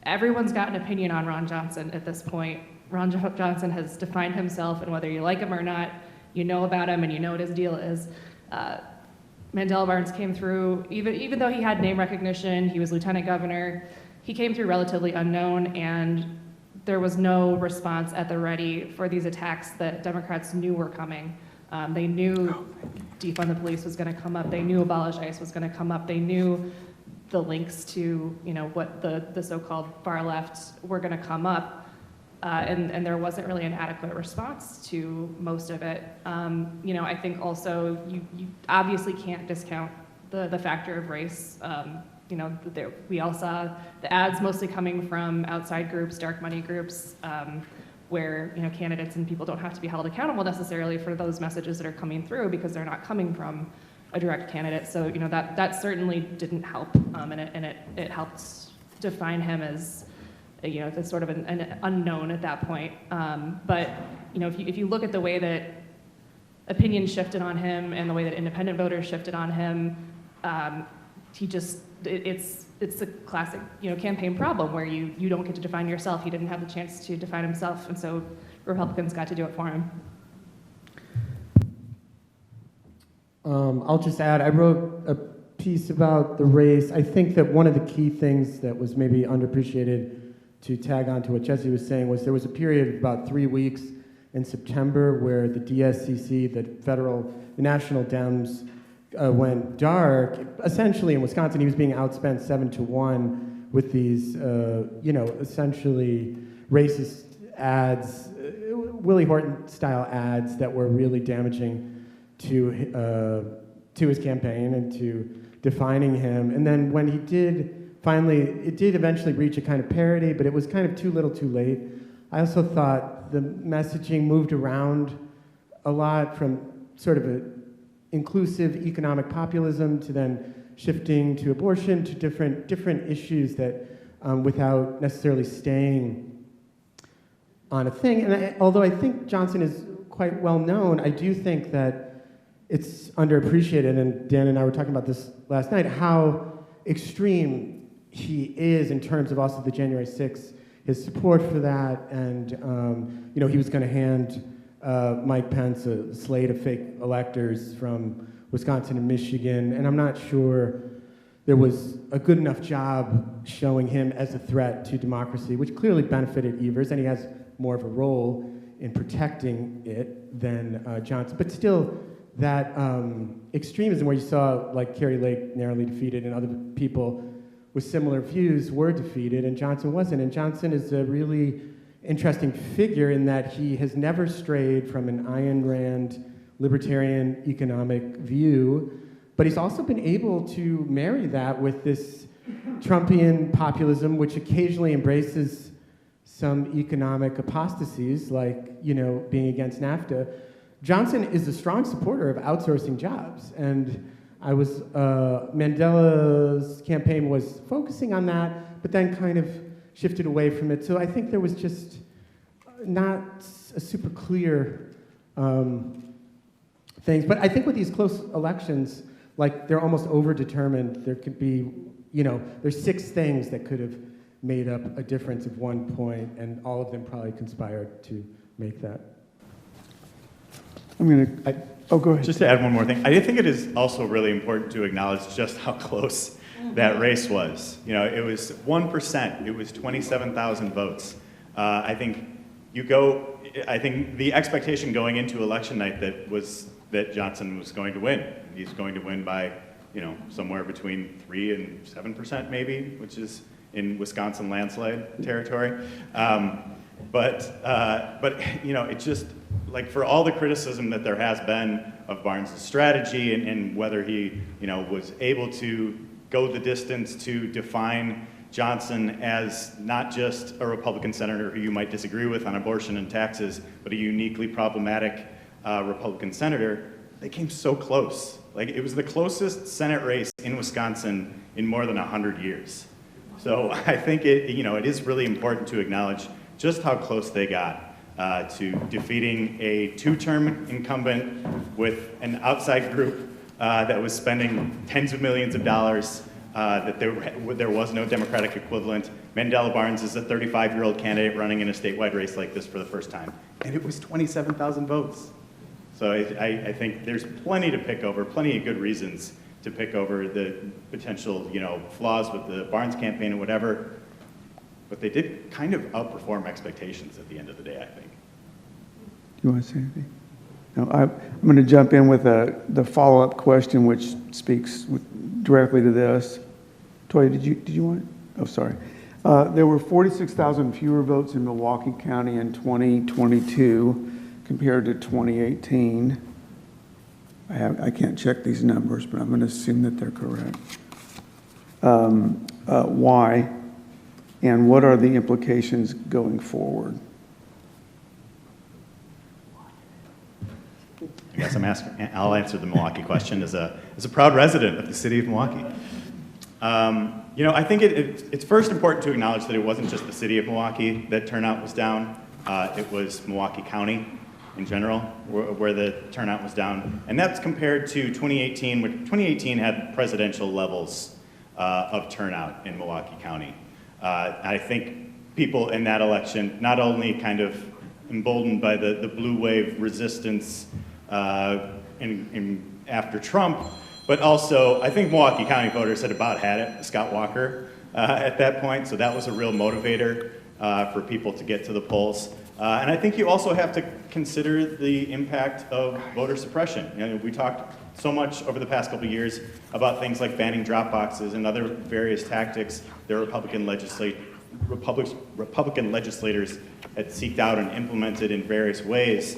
everyone's got an opinion on Ron Johnson at this point. Ron Johnson has defined himself, and whether you like him or not, you know about him and you know what his deal is. Mandela Barnes came through, even though he had name recognition, he was lieutenant governor, he came through relatively unknown, and there was no response at the ready for these attacks that Democrats knew were coming. They knew defund the police was going to come up. They knew abolish ICE was going to come up. They knew the links to what the so-called far left were going to come up. And there wasn't really an adequate response to most of it. I think also you obviously can't discount the factor of race. We all saw the ads mostly coming from outside groups, dark money groups, where candidates and people don't have to be held accountable necessarily for those messages that are coming through because they're not coming from a direct candidate. So that certainly didn't help, and it helped define him as the sort of an unknown at that point. But if you look at the way that opinion shifted on him and the way that independent voters shifted on him, it's a classic campaign problem where you don't get to define yourself. He didn't have the chance to define himself, and so Republicans got to do it for him. I'll just add, I wrote a piece about the race. I think that one of the key things that was maybe underappreciated, to tag on to what Jesse was saying, was there was a period of about 3 weeks in September where the DSCC, the National Dems, went dark. Essentially in Wisconsin, he was being outspent 7-1 with these, essentially racist ads, Willie Horton-style ads that were really damaging to his campaign and to defining him. And then when he did, finally, it did eventually reach a kind of parody, but it was kind of too little too late. I also thought the messaging moved around a lot from sort of a inclusive economic populism to then shifting to abortion to different issues that without necessarily staying on a thing. And although I think Johnson is quite well known, I do think that it's underappreciated, and Dan and I were talking about this last night, how extreme he is in terms of also the January 6th, his support for that, and he was going to hand Mike Pence a slate of fake electors from Wisconsin and Michigan, and I'm not sure there was a good enough job showing him as a threat to democracy, which clearly benefited Evers, and he has more of a role in protecting it than Johnson. But still, that extremism where you saw like Carrie Lake narrowly defeated and other people with similar views were defeated, and Johnson wasn't. And Johnson is a really interesting figure in that he has never strayed from an Ayn Rand libertarian economic view, but he's also been able to marry that with this Trumpian populism, which occasionally embraces some economic apostasies, like being against NAFTA. Johnson is a strong supporter of outsourcing jobs, and Mandela's campaign was focusing on that, but then kind of shifted away from it. So I think there was just not a super clear things. But I think with these close elections, like they're almost overdetermined. There could be, there's 6 things that could have made up a difference of 1 point, and all of them probably conspired to make that. Go ahead. Just to add one more thing, I think it is also really important to acknowledge just how close that race was. You know, it was 1%, it was 27,000 votes. I think the expectation going into election night that Johnson was going to win. He's going to win by, you know, somewhere between 3 and 7% maybe, which is in Wisconsin landslide territory. But you know, it just, like, for all the criticism that there has been of Barnes' strategy and whether he, you know, was able to go the distance to define Johnson as not just a Republican senator who you might disagree with on abortion and taxes, but a uniquely problematic Republican senator, they came so close. Like, it was the closest Senate race in Wisconsin in more than 100 years. So I think it is really important to acknowledge just how close they got to defeating a 2-term incumbent with an outside group that was spending tens of millions of dollars, that there was no Democratic equivalent. Mandela Barnes is a 35-year-old candidate running in a statewide race like this for the first time. And it was 27,000 votes. So I think there's plenty to pick over, plenty of good reasons to pick over the potential, you know, flaws with the Barnes campaign and whatever. But they did kind of outperform expectations at the end of the day, I think. You want to say anything? No, I'm going to jump in with the follow-up question, which speaks directly to this. Toya, did you want it? Oh, sorry. There were 46,000 fewer votes in Milwaukee County in 2022 compared to 2018. I can't check these numbers, but I'm going to assume that they're correct. Why? And what are the implications going forward? I guess I'll answer the Milwaukee question as a proud resident of the city of Milwaukee. You know, I think it's first important to acknowledge that it wasn't just the city of Milwaukee that turnout was down. It was Milwaukee County in general where the turnout was down. And that's compared to 2018, which 2018 had presidential levels of turnout in Milwaukee County. I think people in that election, not only kind of emboldened by the blue wave resistance after Trump, but also I think Milwaukee County voters had about had it, Scott Walker, at that point, so that was a real motivator for people to get to the polls. And I think you also have to consider the impact of voter suppression. You know, we talked so much over the past couple of years about things like banning drop boxes and other various tactics that Republican legislators had seeked out and implemented in various ways.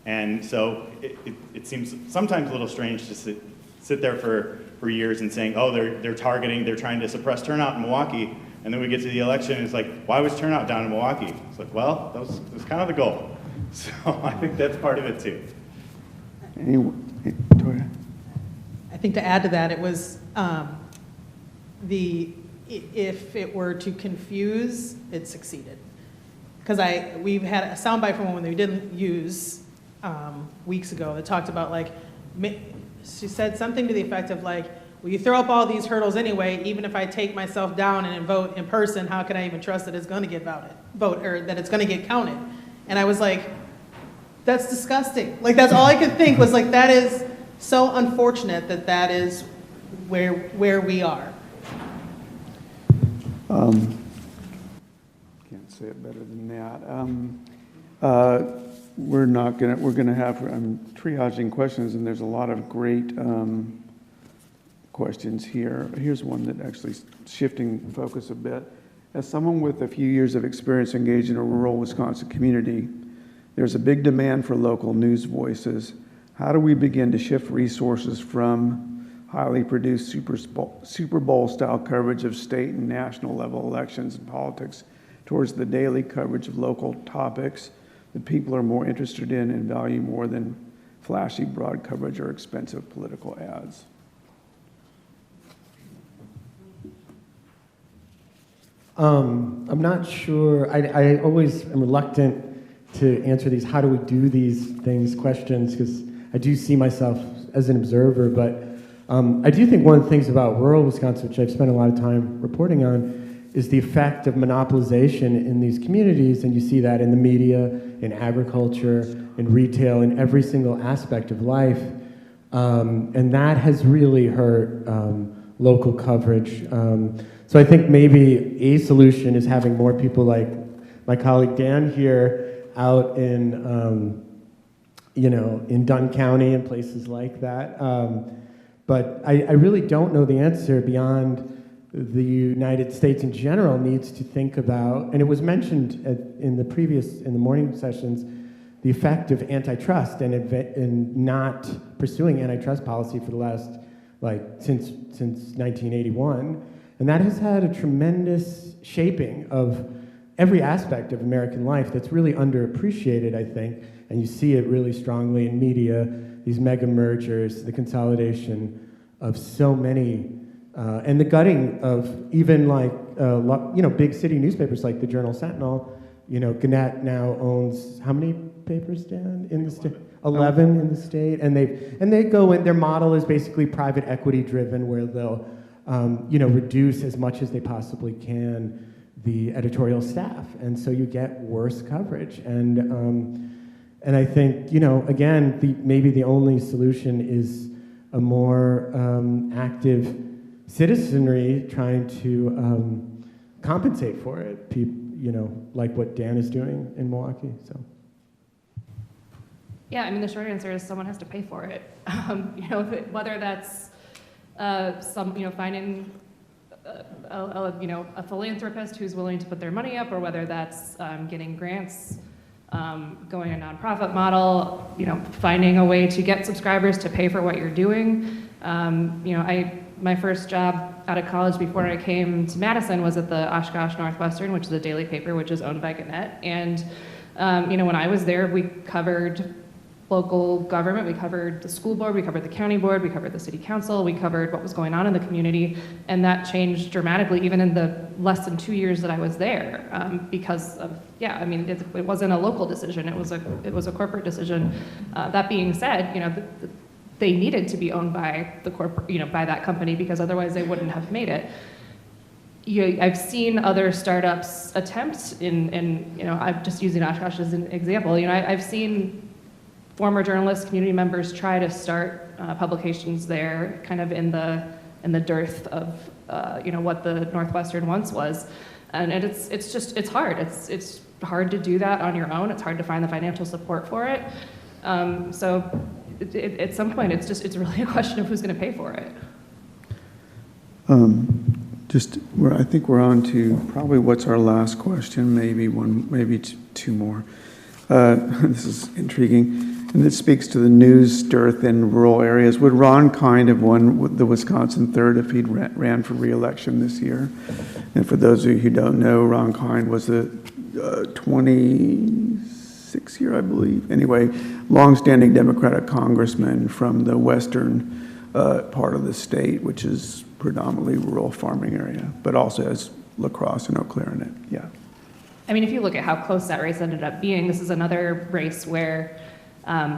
And so it seems sometimes a little strange to sit there for years and saying, oh, they're trying to suppress turnout in Milwaukee. And then we get to the election and it's like, why was turnout down in Milwaukee? It's like, well, that was kind of the goal. So I think that's part of it too. Toya? I think to add to that, it was if it were to confuse, it succeeded. Because we've had a soundbite from one we didn't use weeks ago that talked about, like, she said something to the effect of, like, well, you throw up all these hurdles anyway, even if I take myself down and vote in person, how can I even trust that it's going to get that it's going to get counted? And I was like, that's disgusting. Like, that's all I could think was, like, that is so unfortunate that is where we are. Can't say it better than that. We're gonna have, I'm triaging questions, and there's a lot of great questions here. Here's one that actually shifting focus a bit. As someone with a few years of experience engaged in a rural Wisconsin community, there's a big demand for local news voices. How do we begin to shift resources from highly produced Super Bowl style coverage of state and national level elections and politics towards the daily coverage of local topics that people are more interested in and value more than flashy broad coverage or expensive political ads? I'm not sure. I always am reluctant to answer these how do we do these things questions, because I do see myself as an observer, but I do think one of the things about rural Wisconsin, which I've spent a lot of time reporting on, is the effect of monopolization in these communities, and you see that in the media, in agriculture, in retail, in every single aspect of life. And that has really hurt local coverage. So I think maybe a solution is having more people like my colleague Dan here out in, in Dunn County and places like that. But I really don't know the answer beyond the United States in general needs to think about, and it was mentioned in the morning sessions, the effect of antitrust and not pursuing antitrust policy for the last, since 1981. And that has had a tremendous shaping of every aspect of American life that's really underappreciated, I think. And you see it really strongly in media, these mega mergers, the consolidation of so many, and the gutting of even big city newspapers like the Journal Sentinel. Gannett now owns how many papers, Dan, in the state? 11 in the state, and they go in. Their model is basically private equity driven, where they'll reduce as much as they possibly can the editorial staff, and so you get worse coverage. And I think again, maybe the only solution is a more active citizenry trying to compensate for it. Like what Dan is doing in Milwaukee. So. Yeah, the short answer is someone has to pay for it. Whether that's finding a philanthropist who's willing to put their money up, or whether that's getting grants, going a nonprofit model, finding a way to get subscribers to pay for what you're doing. My first job out of college before I came to Madison was at the Oshkosh Northwestern, which is a daily paper which is owned by Gannett. And when I was there, we covered local government, we covered the school board, we covered the county board, we covered the city council, we covered what was going on in the community, and that changed dramatically even in the less than 2 years that I was there, because of, it wasn't a local decision, it was a corporate decision. That being said, they needed to be owned by the by that company, because otherwise they wouldn't have made it. I've seen other startups attempt I'm just using Oshkosh as an example. I've seen former journalists, community members try to start publications there, kind of in the dearth of what the Northwestern once was, and it's hard. It's hard to do that on your own. It's hard to find the financial support for it. So at some point, it's really a question of who's going to pay for it. I think we're on to probably what's our last question, maybe two more. This is intriguing. And this speaks to the news dearth in rural areas. Would Ron Kind have won the Wisconsin 3rd if he'd ran for re-election this year? And for those of you who don't know, Ron Kind was a 26-year, I believe, anyway, longstanding Democratic congressman from the western part of the state, which is predominantly rural farming area, but also has La Crosse and Eau Claire in it. Yeah. If you look at how close that race ended up being, this is another race where,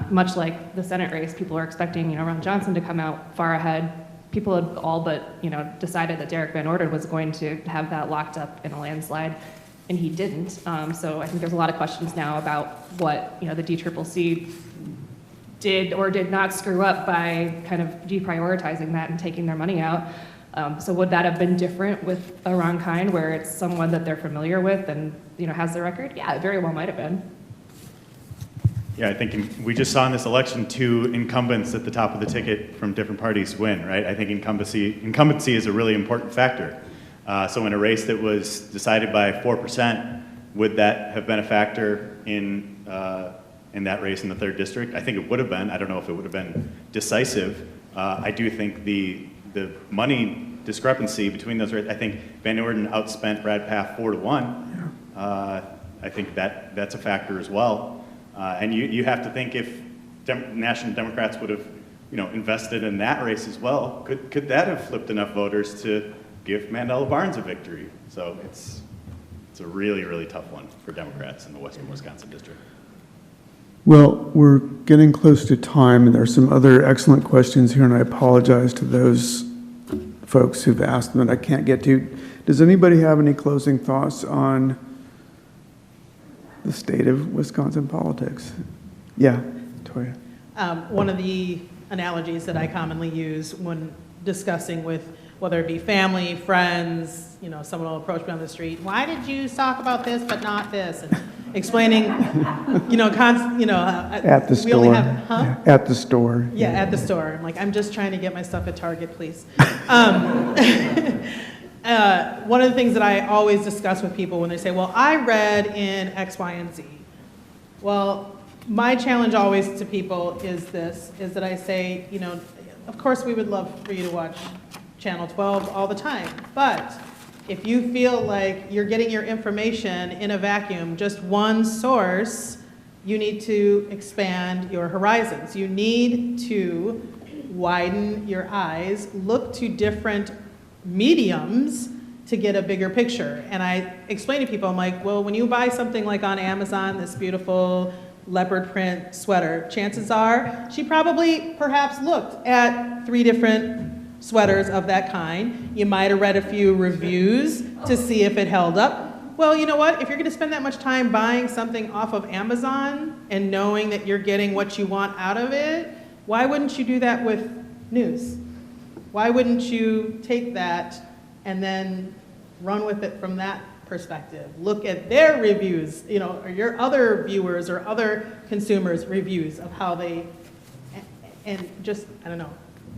much like the Senate race, people were expecting, Ron Johnson to come out far ahead. People had all but, decided that Derek Van Orden was going to have that locked up in a landslide, and he didn't. So I think there's a lot of questions now about what, the DCCC did or did not screw up by kind of deprioritizing that and taking their money out. So would that have been different with a Ron Kind, where it's someone that they're familiar with and has the record? Yeah, it very well might have been. Yeah, I think we just saw in this election 2 incumbents at the top of the ticket from different parties win, right? I think incumbency is a really important factor. So in a race that was decided by 4%, would that have been a factor in that race in the 3rd district? I think it would have been. I don't know if it would have been decisive. I do think the money discrepancy between those, I think Van Orden outspent Brad Pfaff 4-1. Yeah. I think that's a factor as well. And you have to think if National Democrats would have, invested in that race as well, could that have flipped enough voters to give Mandela Barnes a victory? So it's a really, really tough one for Democrats in the Western Wisconsin district. Well, we're getting close to time, and there are some other excellent questions here, and I apologize to those folks who've asked them that I can't get to. Does anybody have any closing thoughts on the state of Wisconsin politics? Yeah, Toya. One of the analogies that I commonly use when discussing with whether it be family, friends, you know, someone will approach me on the street, why did you talk about this but not this? And explaining, you know, At the we only store. have, huh? At the store. Yeah, at the store. I'm like, I'm just trying to get my stuff at Target, please. One of the things that I always discuss with people when they say, well, I read in X, Y, and Z. Well, my challenge always to people is this, is that I say, you know, of course we would love for you to watch Channel 12 all the time, but if you feel like you're getting your information in a vacuum, just one source, you need to expand your horizons. You need to widen your eyes, look to different mediums to get a bigger picture. And I explain to people, I'm like, well, when you buy something like on Amazon, this beautiful leopard print sweater, chances are she probably perhaps looked at 3 different sweaters of that kind. You might have read a few reviews to see if it held up. Well, you know what? If you're going to spend that much time buying something off of Amazon and knowing that you're getting what you want out of it, why wouldn't you do that with news? Why wouldn't you take that and then run with it from that perspective? Look at their reviews, you know, or your other viewers or other consumers' reviews of how they, and just, I don't know,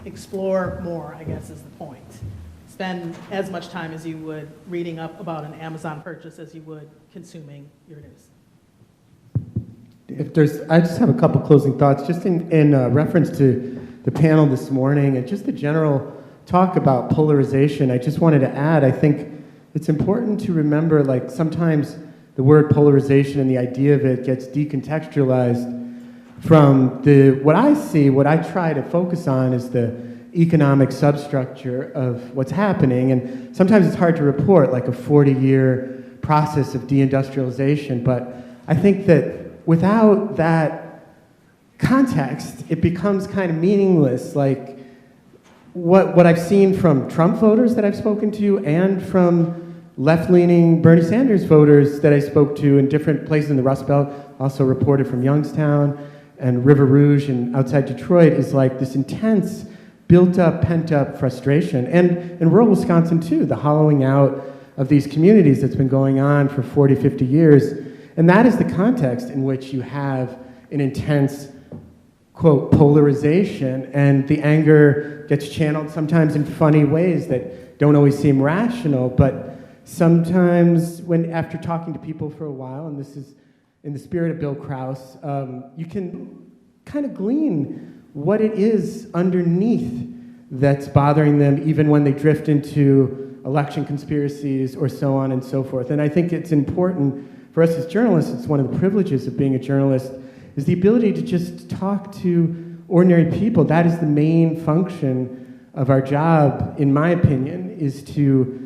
explore more, I guess is the point. Spend as much time as you would reading up about an Amazon purchase as you would consuming your news. I just have a couple closing thoughts, just in reference to the panel this morning and just the general talk about polarization. I just wanted to add, I think it's important to remember, like, sometimes the word polarization and the idea of it gets decontextualized from what I try to focus on is the economic substructure of what's happening. And sometimes it's hard to report, like a 40-year process of deindustrialization. But I think that without that context, it becomes kind of meaningless. Like what I've seen from Trump voters that I've spoken to and from left-leaning Bernie Sanders voters that I spoke to in different places in the Rust Belt, also reported from Youngstown and River Rouge and outside Detroit, is like this intense, built-up, pent-up frustration. And in rural Wisconsin, too, the hollowing out of these communities that's been going on for 40, 50 years. And that is the context in which you have an intense, quote, polarization, and the anger gets channeled sometimes in funny ways that don't always seem rational, but sometimes when, after talking to people for a while, and this is in the spirit of Bill Krause, you can kind of glean what it is underneath that's bothering them, even when they drift into election conspiracies or so on and so forth. And I think it's important for us as journalists, it's one of the privileges of being a journalist, is the ability to just talk to ordinary people. That is the main function of our job, in my opinion, is to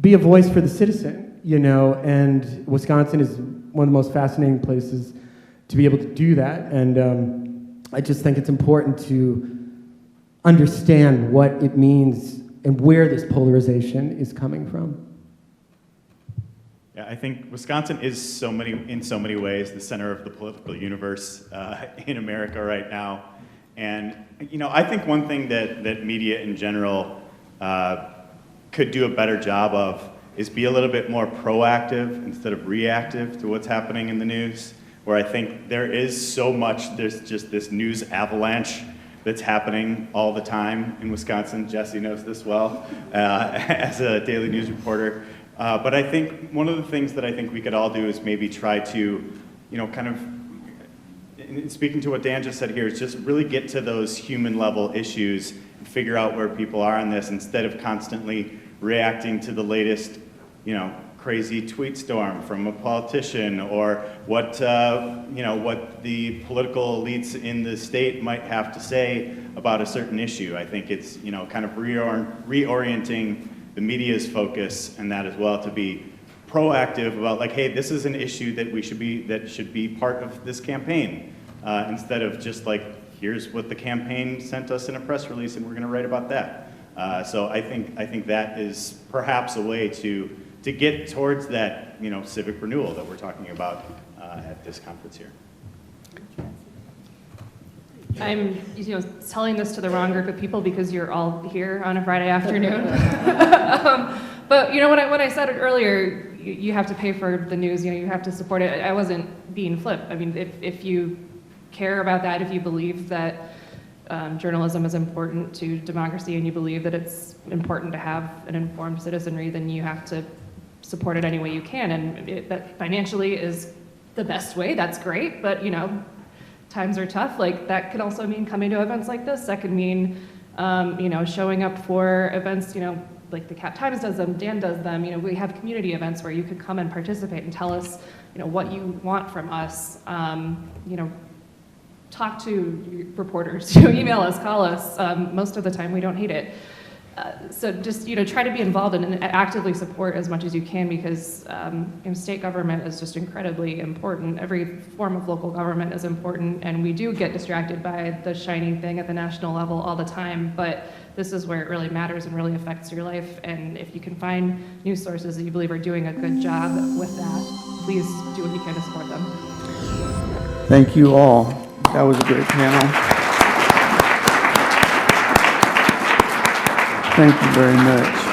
be a voice for the citizen, you know, and Wisconsin is one of the most fascinating places to be able to do that. And I just think it's important to understand what it means and where this polarization is coming from. Yeah, I think Wisconsin is in so many ways the center of the political universe in America right now. And, you know, I think one thing that media in general could do a better job of is be a little bit more proactive instead of reactive to what's happening in the news, where I think there is so much, there's just this news avalanche that's happening all the time in Wisconsin. Jesse knows this well as a daily news reporter. But I think one of the things that I think we could all do is maybe try to, you know, kind of, in speaking to what Dan just said here, is just really get to those human level issues and figure out where people are on this instead of constantly reacting to the latest, you know, crazy tweet storm from a politician or what, you know, what the political elites in the state might have to say about a certain issue. I think it's, you know, kind of reorienting the media's focus and that as well, to be proactive about, like, hey, this is an issue that should be part of this campaign, instead of just like, here's what the campaign sent us in a press release and we're going to write about that. So I think that is perhaps a way to get towards that, civic renewal that we're talking about at this conference here. I'm, telling this to the wrong group of people because you're all here on a Friday afternoon. But when I said it earlier, you have to pay for the news. You have to support it. I wasn't being flip. I mean, if you care about that, if you believe that journalism is important to democracy, and you believe that it's important to have an informed citizenry, then you have to support it any way you can. And that financially is the best way. That's great, but times are tough. Like, that could also mean coming to events like this. That could mean, showing up for events, like the Cap Times does them, Dan does them. We have community events where you could come and participate and tell us, what you want from us. Talk to reporters, email us, call us. Most of the time, we don't hate it. So just, try to be involved and actively support as much as you can, because state government is just incredibly important. Every form of local government is important, and we do get distracted by the shiny thing at the national level all the time, but this is where it really matters and really affects your life. And if you can find news sources that you believe are doing a good job with that, please do what you can to support them. Thank you all. That was a great panel. Thank you very much.